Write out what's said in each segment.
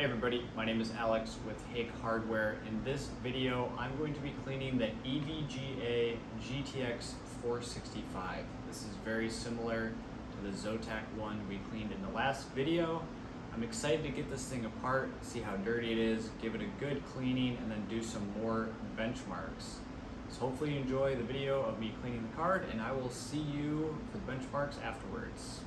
Hey everybody, my name is Alex with Hake Hardware. In this video, I'm going to be cleaning the EVGA GTX 465. This is very similar to the Zotac one we cleaned in the last video. I'm excited to get this thing apart, see how dirty it is, give it a good cleaning, and then do some more benchmarks. So hopefully you enjoy the video of me cleaning the card, and I will see you for the benchmarks afterwards.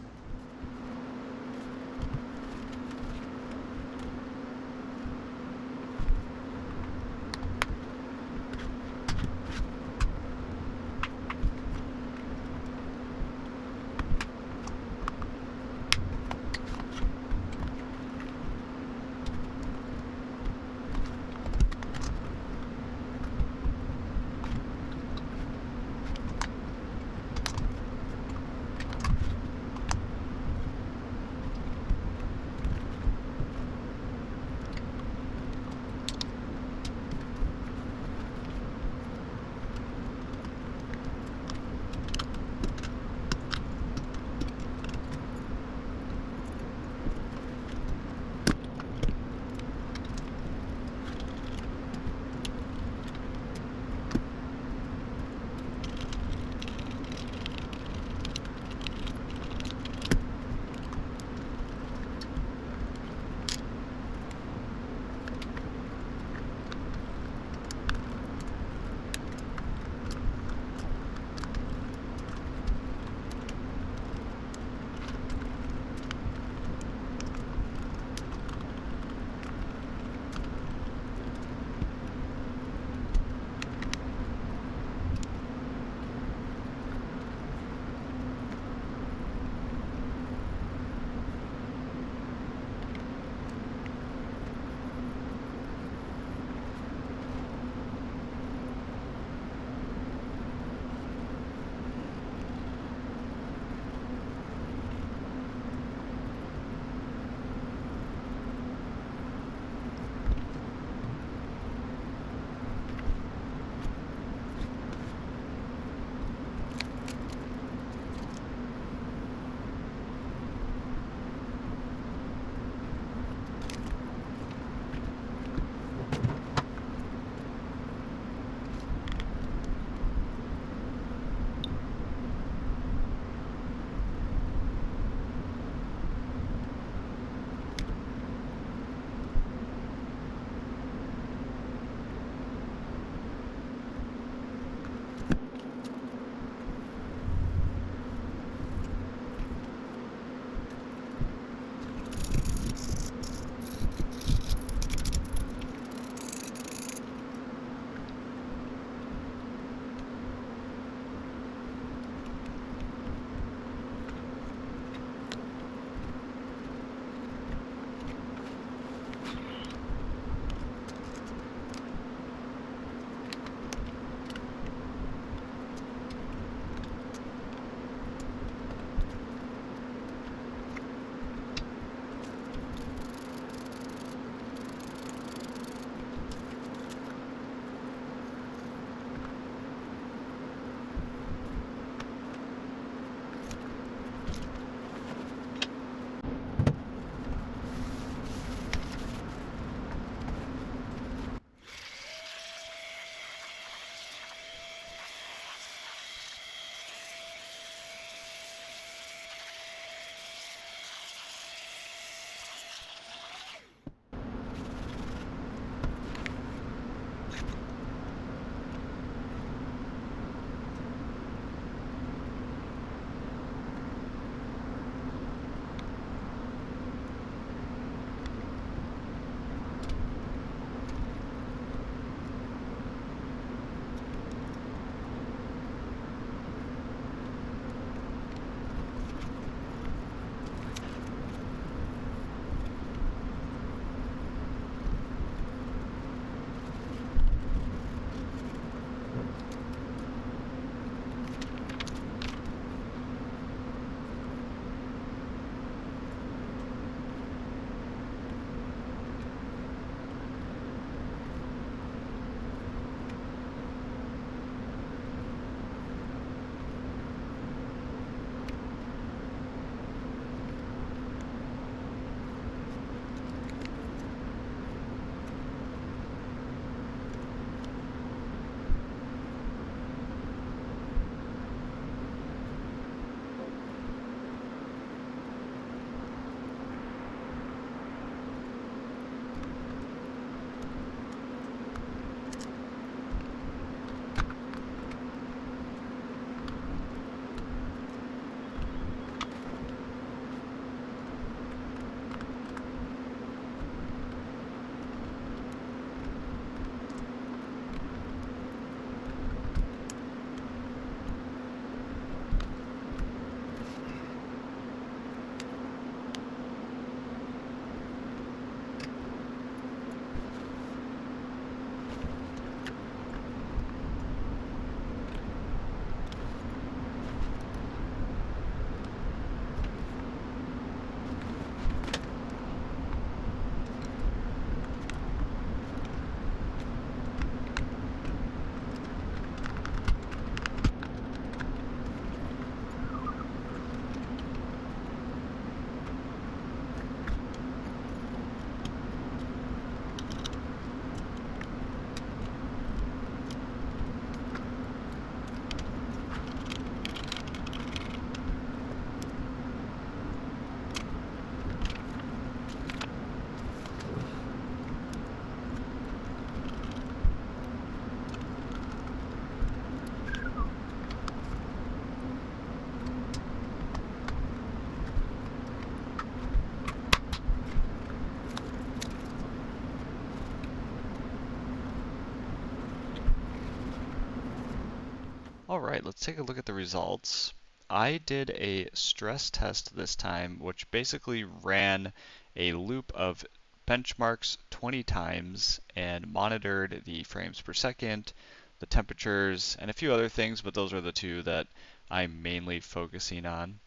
Alright, let's take a look at the results. I did a stress test this time, which basically ran a loop of benchmarks 20 times and monitored the frames per second, the temperatures, and a few other things, but those are the two that I'm mainly focusing on.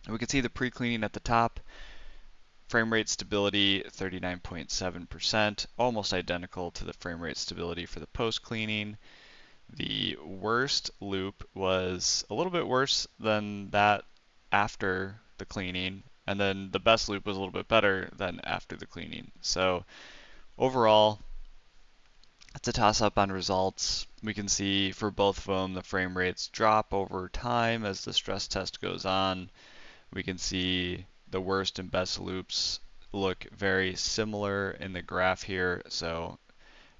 And we can see the pre-cleaning at the top. Frame rate stability 39.7%, almost identical to the frame rate stability for the post-cleaning. The worst loop was a little bit worse than that after the cleaning, and then the best loop was a little bit better than after the cleaning. So overall, it's a toss-up on results. We can see for both of them the frame rates drop over time as the stress test goes on. We can see the worst and best loops look very similar in the graph here, so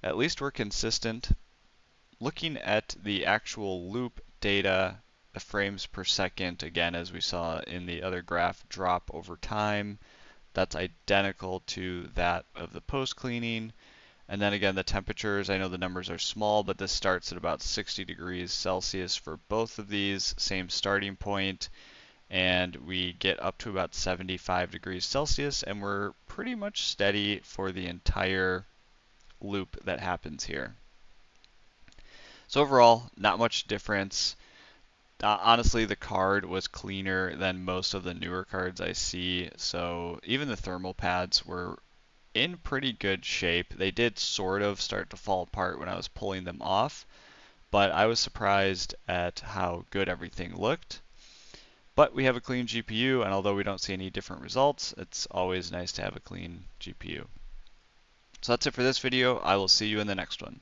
at least we're consistent. Looking at the actual loop data, the frames per second, again, as we saw in the other graph, drop over time. That's identical to that of the post-cleaning. And then again, the temperatures, I know the numbers are small, but this starts at about 60 degrees Celsius for both of these, same starting point, and we get up to about 75 degrees Celsius, and we're pretty much steady for the entire loop that happens here. So overall, not much difference. Honestly, the card was cleaner than most of the newer cards I see, so even the thermal pads were in pretty good shape. They did sort of start to fall apart when I was pulling them off, but I was surprised at how good everything looked. But we have a clean GPU, and although we don't see any different results, it's always nice to have a clean GPU. So that's it for this video. I will see you in the next one.